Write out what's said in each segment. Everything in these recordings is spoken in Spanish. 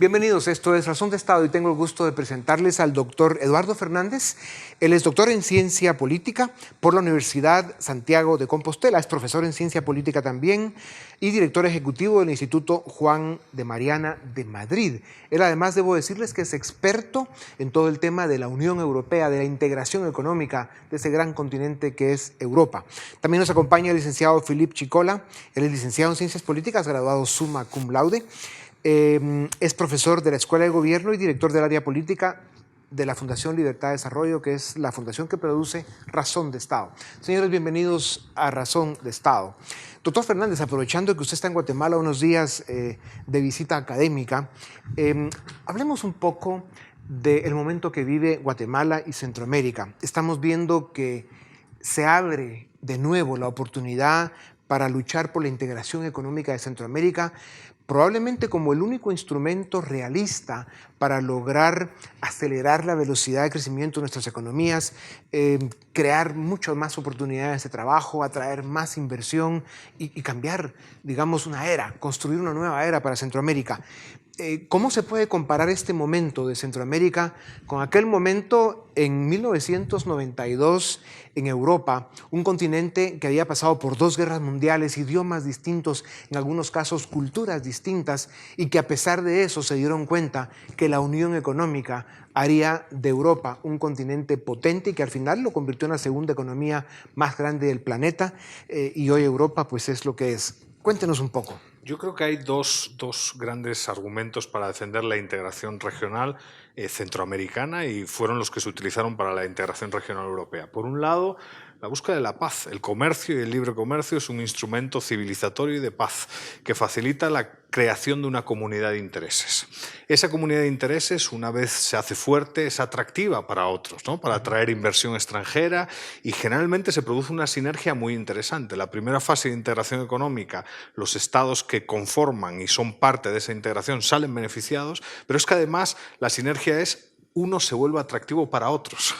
Bienvenidos, esto es Razón de Estado y tengo el gusto de presentarles al doctor Eduardo Fernández. Él es doctor en Ciencia Política por la Universidad Santiago de Compostela, es profesor en Ciencia Política también y director ejecutivo del Instituto Juan de Mariana de Madrid. Él además, debo decirles que es experto en todo el tema de la Unión Europea, de la integración económica de ese gran continente que es Europa. También nos acompaña el licenciado Philippe Chicola, él es licenciado en Ciencias Políticas, graduado summa cum laude. Es profesor de la Escuela de Gobierno y director del área política de la Fundación Libertad de Desarrollo, que es la fundación que produce Razón de Estado. Señores, bienvenidos a Razón de Estado. Doctor Fernández, aprovechando que usted está en Guatemala unos días de visita académica, hablemos un poco del momento que vive Guatemala y Centroamérica. Estamos viendo que se abre de nuevo la oportunidad para luchar por la integración económica de Centroamérica, probablemente como el único instrumento realista para lograr acelerar la velocidad de crecimiento de nuestras economías, crear muchas más oportunidades de trabajo, atraer más inversión y cambiar, digamos, una era, construir una nueva era para Centroamérica. ¿Cómo se puede comparar este momento de Centroamérica con aquel momento en 1992 en Europa, un continente que había pasado por 2 guerras mundiales, idiomas distintos, en algunos casos culturas distintas, y que a pesar de eso se dieron cuenta que la unión económica haría de Europa un continente potente y que al final lo convirtió en la segunda economía más grande del planeta, y hoy Europa pues es lo que es? Cuéntenos un poco. Yo creo que hay dos grandes argumentos para defender la integración regional centroamericana y fueron los que se utilizaron para la integración regional europea. Por un lado, la búsqueda de la paz. El comercio y el libre comercio es un instrumento civilizatorio y de paz que facilita la creación de una comunidad de intereses. Esa comunidad de intereses, una vez se hace fuerte, es atractiva para otros, ¿no? Para atraer inversión extranjera y generalmente se produce una sinergia muy interesante. La primera fase de integración económica, los estados que conforman y son parte de esa integración salen beneficiados, pero es que además la sinergia es uno se vuelve atractivo para otros.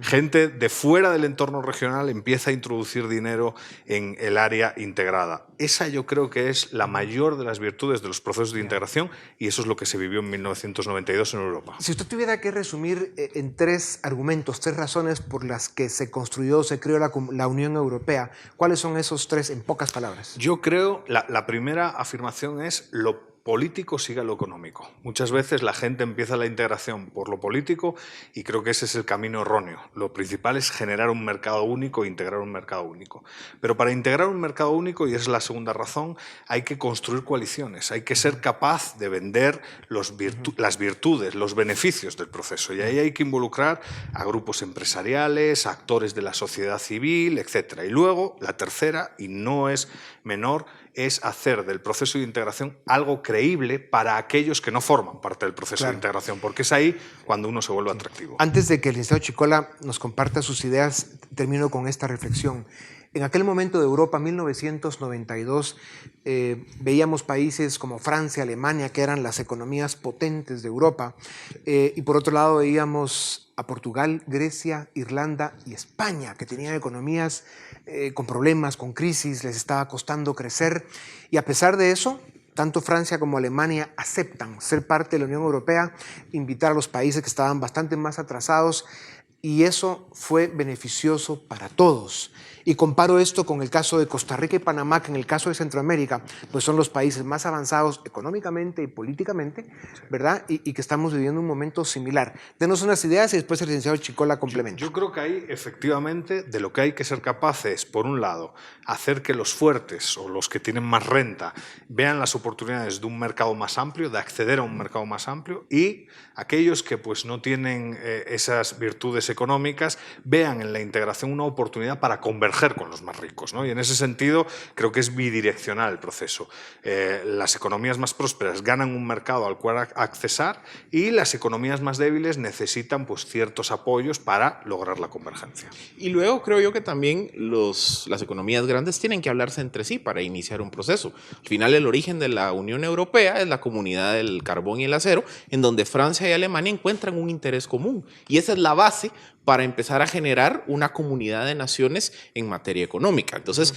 Gente de fuera del entorno regional empieza a introducir dinero en el área integrada. Esa yo creo que es la mayor de las virtudes de los procesos de integración y eso es lo que se vivió en 1992 en Europa. Si usted tuviera que resumir en 3 argumentos, 3 razones por las que se construyó, se creó la Unión Europea, ¿cuáles son esos 3 en pocas palabras? Yo creo, la primera afirmación es lo político sigue a lo económico. Muchas veces la gente empieza la integración por lo político y creo que ese es el camino erróneo. Lo principal es generar un mercado único e integrar un mercado único. Pero para integrar un mercado único, y esa es la segunda razón, hay que construir coaliciones, hay que ser capaz de vender las virtudes, los beneficios del proceso. Y ahí hay que involucrar a grupos empresariales, a actores de la sociedad civil, etc. Y luego, la tercera, y no es menor, es hacer del proceso de integración algo creíble para aquellos que no forman parte del proceso de integración, porque es ahí cuando uno se vuelve atractivo. Antes de que el licenciado Chicola nos comparta sus ideas, termino con esta reflexión. En aquel momento de Europa, 1992, veíamos países como Francia, Alemania, que eran las economías potentes de Europa, y por otro lado veíamos a Portugal, Grecia, Irlanda y España, que tenían economías con problemas, con crisis, les estaba costando crecer, y a pesar de eso, tanto Francia como Alemania aceptan ser parte de la Unión Europea, invitar a los países que estaban bastante más atrasados, y eso fue beneficioso para todos. Y comparo esto con el caso de Costa Rica y Panamá, que en el caso de Centroamérica, pues son los países más avanzados económicamente y políticamente, ¿verdad? Y que estamos viviendo un momento similar. Denos unas ideas y después el licenciado Chicola complementa. Yo creo que ahí, efectivamente, de lo que hay que ser capaces, por un lado, hacer que los fuertes o los que tienen más renta vean las oportunidades de un mercado más amplio, de acceder a un mercado más amplio, y aquellos que pues, no tienen esas virtudes económicas vean en la integración una oportunidad para converger con los más ricos, ¿no? Y en ese sentido creo que es bidireccional el proceso. Las economías más prósperas ganan un mercado al cual accesar y las economías más débiles necesitan pues, ciertos apoyos para lograr la convergencia. Y luego creo yo que también las economías grandes tienen que hablarse entre sí para iniciar un proceso. Al final el origen de la Unión Europea es la comunidad del carbón y el acero, en donde Francia y Alemania encuentran un interés común. Y esa es la base para empezar a generar una comunidad de naciones en materia económica. Entonces,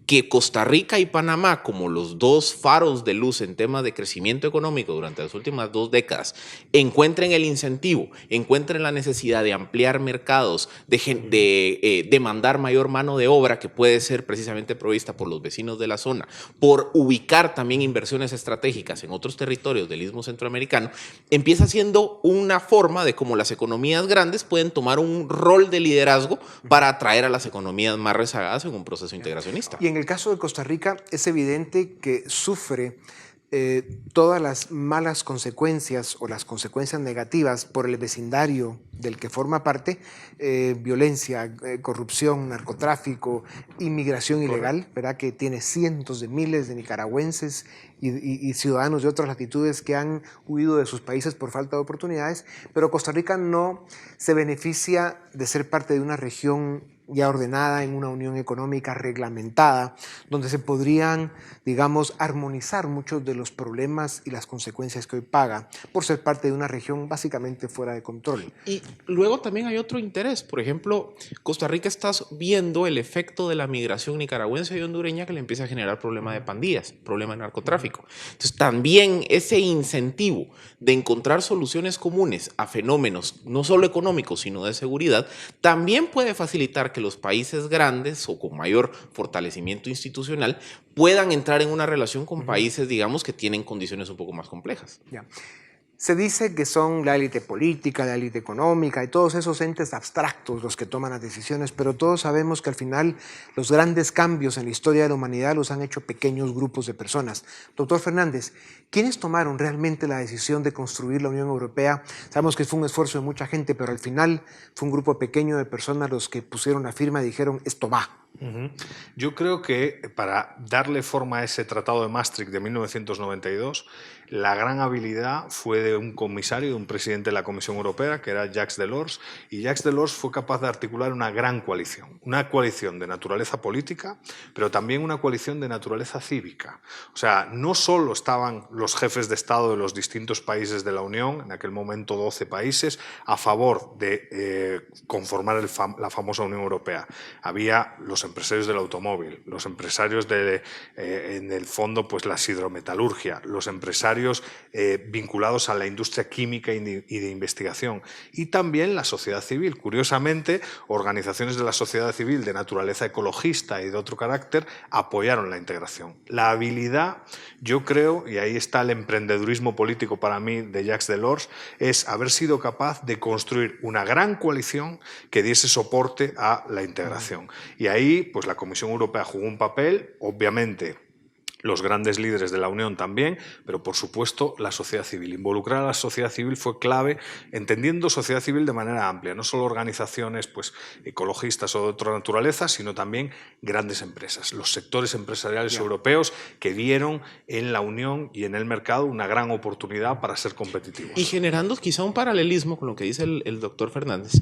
que Costa Rica y Panamá, como los dos faros de luz en temas de crecimiento económico durante las últimas 2 décadas, encuentren el incentivo, encuentren la necesidad de ampliar mercados, de demandar mayor mano de obra que puede ser precisamente provista por los vecinos de la zona, por ubicar también inversiones estratégicas en otros territorios del Istmo Centroamericano, empieza siendo una forma de cómo las economías grandes pueden tomar un rol de liderazgo para atraer a las economías más rezagadas en un proceso integracionista. Y en el caso de Costa Rica es evidente que sufre todas las malas consecuencias o las consecuencias negativas por el vecindario del que forma parte, violencia, corrupción, narcotráfico, inmigración ilegal, ¿verdad? Que tiene cientos de miles de nicaragüenses y ciudadanos de otras latitudes que han huido de sus países por falta de oportunidades, pero Costa Rica no se beneficia de ser parte de una región ya ordenada, en una unión económica reglamentada, donde se podrían, digamos, armonizar muchos de los problemas y las consecuencias que hoy paga por ser parte de una región básicamente fuera de control. Y luego también hay otro interés. Por ejemplo, Costa Rica está viendo el efecto de la migración nicaragüense y hondureña que le empieza a generar problema de pandillas, problema de narcotráfico. Entonces, también ese incentivo de encontrar soluciones comunes a fenómenos no solo económicos, sino de seguridad, también puede facilitar que los países grandes o con mayor fortalecimiento institucional puedan entrar en una relación con países, digamos, que tienen condiciones un poco más complejas. Ya. Se dice que son la élite política, la élite económica y todos esos entes abstractos los que toman las decisiones, pero todos sabemos que al final los grandes cambios en la historia de la humanidad los han hecho pequeños grupos de personas. Doctor Fernández, ¿quiénes tomaron realmente la decisión de construir la Unión Europea? Sabemos que fue un esfuerzo de mucha gente, pero al final fue un grupo pequeño de personas los que pusieron la firma y dijeron, esto va. Yo creo que para darle forma a ese Tratado de Maastricht de 1992, la gran habilidad fue de un comisario, de un presidente de la Comisión Europea, que era Jacques Delors, y Jacques Delors fue capaz de articular una gran coalición, una coalición de naturaleza política, pero también una coalición de naturaleza cívica. O sea, no solo estaban los jefes de Estado de los distintos países de la Unión, en aquel momento 12 países, a favor de conformar la famosa Unión Europea. Había los empresarios del automóvil, los empresarios en el fondo, pues la hidrometalurgia, los empresarios vinculados a la industria química y de investigación, y también la sociedad civil. Curiosamente, organizaciones de la sociedad civil de naturaleza ecologista y de otro carácter apoyaron la integración. La habilidad, yo creo, y ahí está el emprendedurismo político para mí de Jacques Delors, es haber sido capaz de construir una gran coalición que diese soporte a la integración. Y ahí, pues la Comisión Europea jugó un papel, obviamente los grandes líderes de la Unión también, pero por supuesto la sociedad civil. Involucrar a la sociedad civil fue clave, entendiendo sociedad civil de manera amplia, no solo organizaciones pues, ecologistas o de otra naturaleza, sino también grandes empresas, los sectores empresariales europeos que vieron en la Unión y en el mercado una gran oportunidad para ser competitivos. Y generando quizá un paralelismo con lo que dice el doctor Fernández,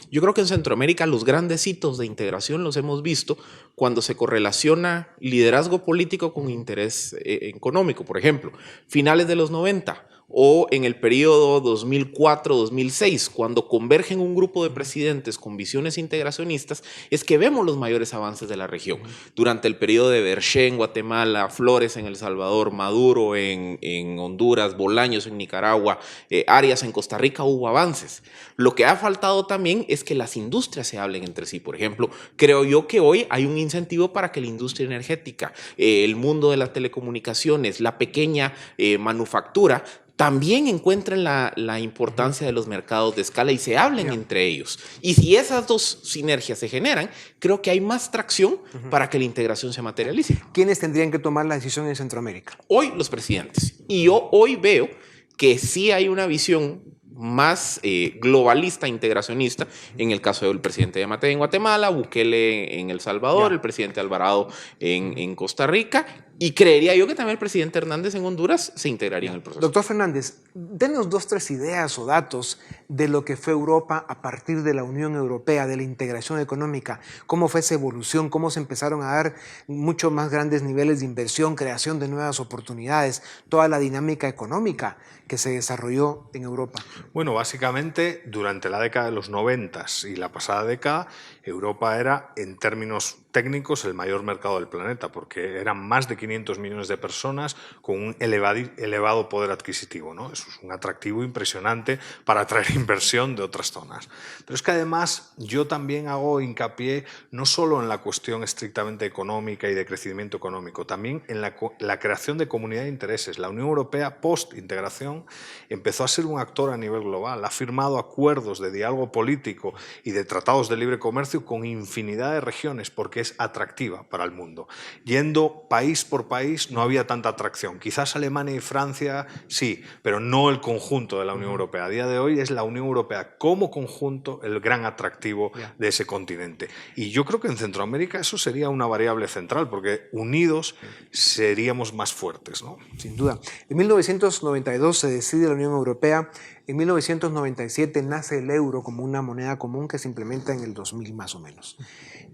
yo creo que en Centroamérica los grandes hitos de integración los hemos visto cuando se correlaciona liderazgo político con interés económico. Por ejemplo, finales de los 90 o en el periodo 2004-2006, cuando convergen un grupo de presidentes con visiones integracionistas, es que vemos los mayores avances de la región. Durante el periodo de Berché en Guatemala, Flores en El Salvador, Maduro en Honduras, Bolaños en Nicaragua, Arias en Costa Rica, hubo avances. Lo que ha faltado también es que las industrias se hablen entre sí. Por ejemplo, creo yo que hoy hay un incentivo para que la industria energética, el mundo de las telecomunicaciones, la pequeña manufactura, también encuentren la importancia de los mercados de escala y se hablen entre ellos. Y si esas dos sinergias se generan, creo que hay más tracción para que la integración se materialice. ¿Quiénes tendrían que tomar la decisión en Centroamérica? Hoy los presidentes. Y yo hoy veo que sí hay una visión más globalista, integracionista, en el caso del presidente Yamatei en Guatemala, Bukele en El Salvador, el presidente Alvarado en Costa Rica, Y creería yo que también el presidente Hernández en Honduras se integraría en el proceso. Doctor Fernández, denos 2, 3 ideas o datos de lo que fue Europa a partir de la Unión Europea, de la integración económica. ¿Cómo fue esa evolución? ¿Cómo se empezaron a dar mucho más grandes niveles de inversión, creación de nuevas oportunidades, toda la dinámica económica que se desarrolló en Europa? Bueno, básicamente durante la década de los 90 y la pasada década, Europa era, en términos técnicos, el mayor mercado del planeta, porque eran más de 500 millones de personas con un elevado poder adquisitivo, ¿no? Eso es un atractivo impresionante para atraer inversión de otras zonas. Pero es que además yo también hago hincapié no solo en la cuestión estrictamente económica y de crecimiento económico, también en la creación de comunidad de intereses. La Unión Europea, post-integración, empezó a ser un actor a nivel global, ha firmado acuerdos de diálogo político y de tratados de libre comercio con infinidad de regiones porque es atractiva para el mundo. Yendo país por país no había tanta atracción. Quizás Alemania y Francia sí, pero no el conjunto de la Unión Europea. A día de hoy es la Unión Europea como conjunto el gran atractivo de ese continente. Y yo creo que en Centroamérica eso sería una variable central, porque unidos seríamos más fuertes, ¿no? Sin duda. En 1992 se decide la Unión Europea. En 1997 nace el euro como una moneda común que se implementa en el 2000 más o menos.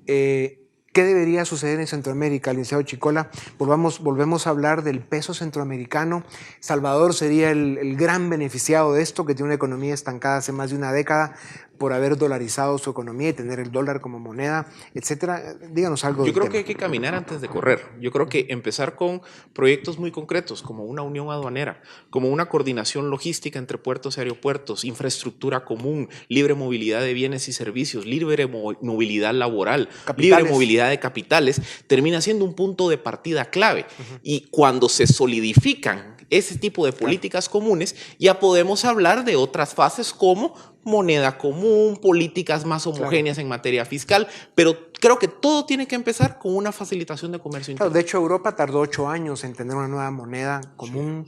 ¿Qué debería suceder en Centroamérica, licenciado Chicola? Volvemos a hablar del peso centroamericano. Salvador sería el gran beneficiado de esto, que tiene una economía estancada hace más de una década por haber dolarizado su economía y tener el dólar como moneda, etcétera. Díganos algo. Yo creo que hay que caminar antes de correr. Yo creo que empezar con proyectos muy concretos, como una unión aduanera, como una coordinación logística entre puertos y aeropuertos, infraestructura común, libre movilidad de bienes y servicios, libre movilidad laboral, libre movilidad de capitales, termina siendo un punto de partida clave. Y cuando se solidifican ese tipo de políticas comunes, ya podemos hablar de otras fases como moneda común, políticas más homogéneas en materia fiscal, pero creo que todo tiene que empezar con una facilitación de comercio interno. De hecho, Europa tardó 8 años en tener una nueva moneda común,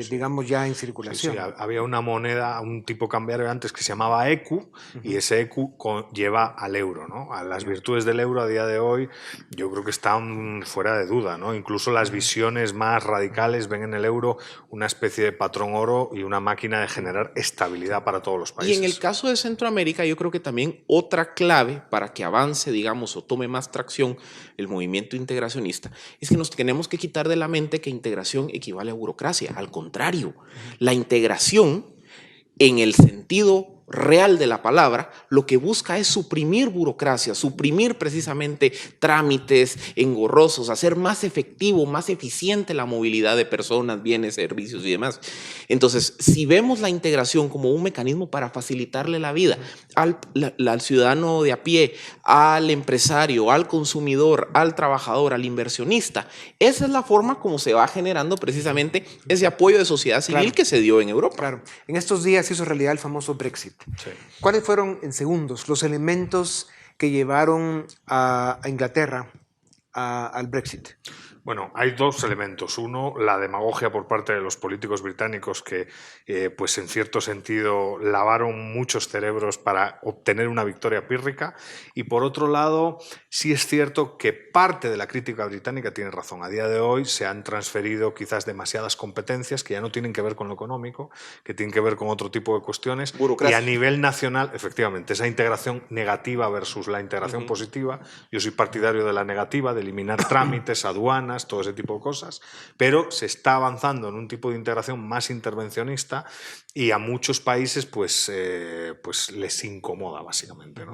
digamos, ya en circulación. Había una moneda, un tipo cambiario antes que se llamaba ECU, y ese ECU lleva al euro, ¿no? A las virtudes del euro a día de hoy yo creo que están fuera de duda, ¿no? Incluso las visiones más radicales ven en el euro una especie de patrón oro y una máquina de generar estabilidad para todos los países. Y en el caso de Centroamérica, yo creo que también otra clave para que avance, digamos, o tome más tracción el movimiento integracionista, es que nos tenemos que quitar de la mente que integración equivale a burocracia. Al contrario, la integración, en el sentido real de la palabra, lo que busca es suprimir burocracia, suprimir precisamente trámites engorrosos, hacer más efectivo, más eficiente la movilidad de personas, bienes, servicios y demás. Entonces, si vemos la integración como un mecanismo para facilitarle la vida al ciudadano de a pie, al empresario, al consumidor, al trabajador, al inversionista, esa es la forma como se va generando precisamente ese apoyo de sociedad civil que se dio en Europa. Claro. En estos días hizo realidad el famoso Brexit. Sí. ¿Cuáles fueron, en segundos, los elementos que llevaron a Inglaterra al Brexit? Bueno, hay dos elementos. Uno, la demagogia por parte de los políticos británicos que, pues en cierto sentido, lavaron muchos cerebros para obtener una victoria pírrica. Y por otro lado, sí es cierto que parte de la crítica británica tiene razón. A día de hoy se han transferido quizás demasiadas competencias que ya no tienen que ver con lo económico, que tienen que ver con otro tipo de cuestiones. Burocracia. Y a nivel nacional, efectivamente, esa integración negativa versus la integración positiva. Yo soy partidario de la negativa, de eliminar trámites, aduanas, todo ese tipo de cosas, pero se está avanzando en un tipo de integración más intervencionista y a muchos países pues les incomoda básicamente, ¿no?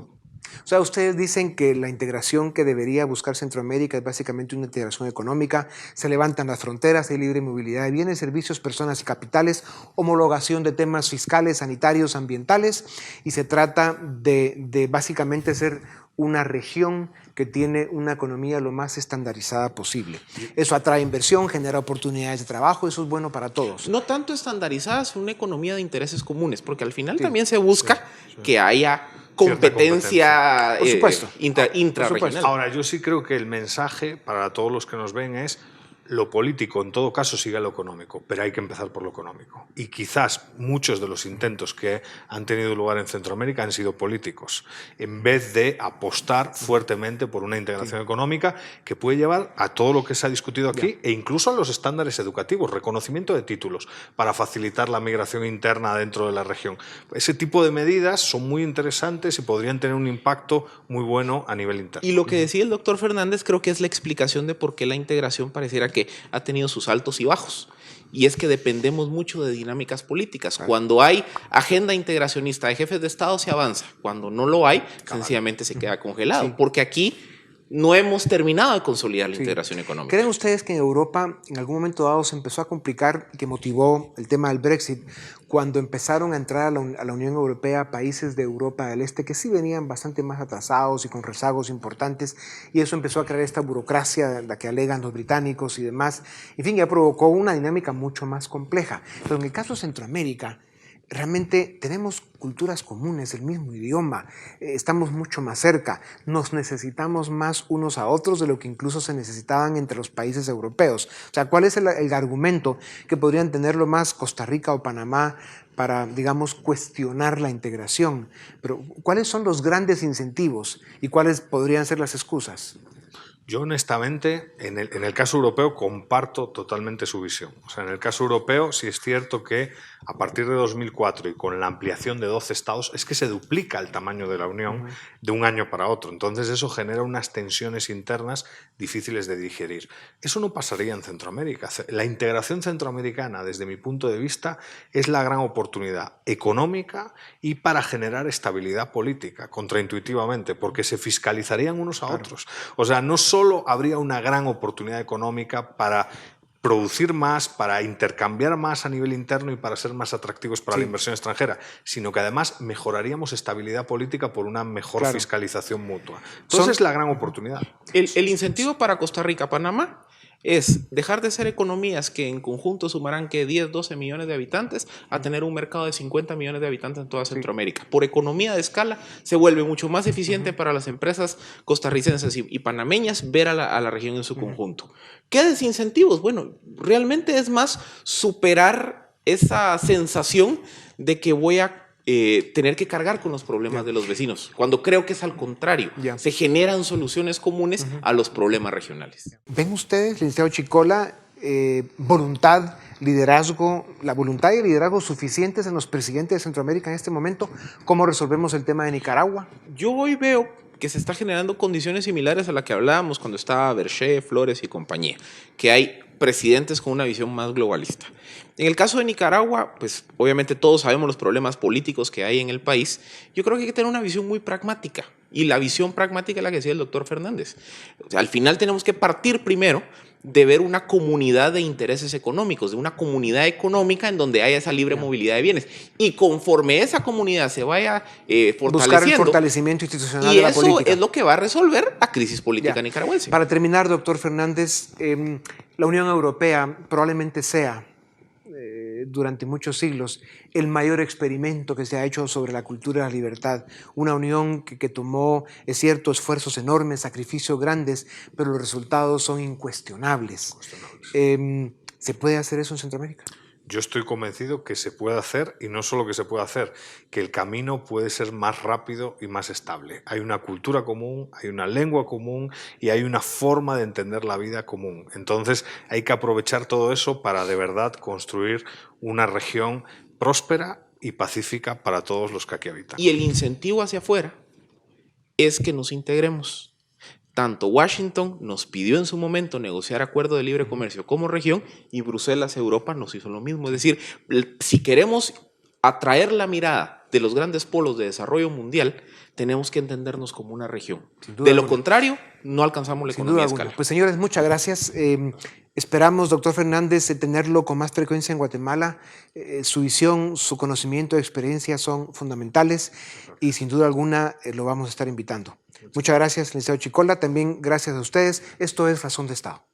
O sea, ustedes dicen que la integración que debería buscar Centroamérica es básicamente una integración económica, se levantan las fronteras, hay libre movilidad de bienes, servicios, personas y capitales, homologación de temas fiscales, sanitarios, ambientales, y se trata de básicamente ser una región que tiene una economía lo más estandarizada posible. Eso atrae inversión, genera oportunidades de trabajo, eso es bueno para todos. No tanto estandarizadas, una economía de intereses comunes, porque al final también se busca que haya competencia, Por supuesto. intrarregional. Ahora, yo sí creo que el mensaje para todos los que nos ven es lo político en todo caso sigue a lo económico, pero hay que empezar por lo económico. Y quizás muchos de los intentos que han tenido lugar en Centroamérica han sido políticos, en vez de apostar fuertemente por una integración económica que puede llevar a todo lo que se ha discutido aquí e incluso a los estándares educativos, reconocimiento de títulos para facilitar la migración interna dentro de la región. Ese tipo de medidas son muy interesantes y podrían tener un impacto muy bueno a nivel interno. Y lo que decía el doctor Fernández creo que es la explicación de por qué la integración pareciera que ha tenido sus altos y bajos. Y es que dependemos mucho de dinámicas políticas. Cuando hay agenda integracionista de jefes de Estado se avanza. Cuando no lo hay, sencillamente se queda congelado. Porque aquí no hemos terminado de consolidar la integración económica. ¿Creen ustedes que en Europa en algún momento dado se empezó a complicar y que motivó el tema del Brexit cuando empezaron a entrar a la Unión Europea países de Europa del Este que sí venían bastante más atrasados y con rezagos importantes, y eso empezó a crear esta burocracia la que alegan los británicos y demás? En fin, ya provocó una dinámica mucho más compleja. Pero en el caso de Centroamérica, realmente tenemos culturas comunes, el mismo idioma, estamos mucho más cerca, nos necesitamos más unos a otros de lo que incluso se necesitaban entre los países europeos. O sea, ¿cuál es el argumento que podrían tenerlo más Costa Rica o Panamá para, digamos, cuestionar la integración? Pero, ¿cuáles son los grandes incentivos y cuáles podrían ser las excusas? Yo honestamente, en el caso europeo, comparto totalmente su visión. O sea, en el caso europeo sí es cierto que a partir de 2004 y con la ampliación de 12 estados es que se duplica el tamaño de la Unión de un año para otro. Entonces eso genera unas tensiones internas difíciles de digerir. Eso no pasaría en Centroamérica. La integración centroamericana, desde mi punto de vista, es la gran oportunidad económica y para generar estabilidad política, contraintuitivamente, porque se fiscalizarían unos a otros. O sea, no solo habría una gran oportunidad económica para producir más, para intercambiar más a nivel interno y para ser más atractivos para la inversión extranjera, sino que además mejoraríamos estabilidad política por una mejor fiscalización mutua. Entonces es la gran oportunidad. El incentivo para Costa Rica, Panamá, es dejar de ser economías que en conjunto sumarán que 10, 12 millones de habitantes a tener un mercado de 50 millones de habitantes en toda Centroamérica. Por economía de escala se vuelve mucho más eficiente para las empresas costarricenses y panameñas ver a la región en su conjunto. ¿Qué desincentivos? Bueno, realmente es más superar esa sensación de que voy a tener que cargar con los problemas de los vecinos, cuando creo que es al contrario. Se generan soluciones comunes a los problemas regionales. ¿Ven ustedes, licenciado Chicola, voluntad, liderazgo, la voluntad y el liderazgo suficientes en los presidentes de Centroamérica en este momento? ¿Cómo resolvemos el tema de Nicaragua? Yo hoy veo que se está generando condiciones similares a la que hablábamos cuando estaba Berché, Flores y compañía, que hay presidentes con una visión más globalista. En el caso de Nicaragua, pues obviamente todos sabemos los problemas políticos que hay en el país. Yo creo que hay que tener una visión muy pragmática, y la visión pragmática es la que decía el doctor Fernández. O sea, al final tenemos que partir primero de ver una comunidad de intereses económicos, de una comunidad económica en donde haya esa libre movilidad de bienes. Y conforme esa comunidad se vaya fortaleciendo, buscar el fortalecimiento institucional de la política. Y eso es lo que va a resolver la crisis política nicaragüense. Para terminar, doctor Fernández, la Unión Europea probablemente sea, durante muchos siglos, el mayor experimento que se ha hecho sobre la cultura de la libertad. Una unión que tomó, es cierto, esfuerzos enormes, sacrificios grandes, pero los resultados son incuestionables. ¿Se puede hacer eso en Centroamérica? Yo estoy convencido que se puede hacer, y no solo que se puede hacer, que el camino puede ser más rápido y más estable. Hay una cultura común, hay una lengua común y hay una forma de entender la vida común. Entonces hay que aprovechar todo eso para de verdad construir una región próspera y pacífica para todos los que aquí habitan. Y el incentivo hacia afuera es que nos integremos. Tanto Washington nos pidió en su momento negociar acuerdo de libre comercio como región, y Bruselas, Europa, nos hizo lo mismo. Es decir, si queremos atraer la mirada de los grandes polos de desarrollo mundial, tenemos que entendernos como una región. De lo contrario, no alcanzamos la economía a escala. Pues señores, muchas gracias. Esperamos, doctor Fernández, tenerlo con más frecuencia en Guatemala. Su visión, su conocimiento, experiencia son fundamentales y sin duda alguna lo vamos a estar invitando. Muchas gracias, licenciado Chicola. También gracias a ustedes. Esto es Razón de Estado.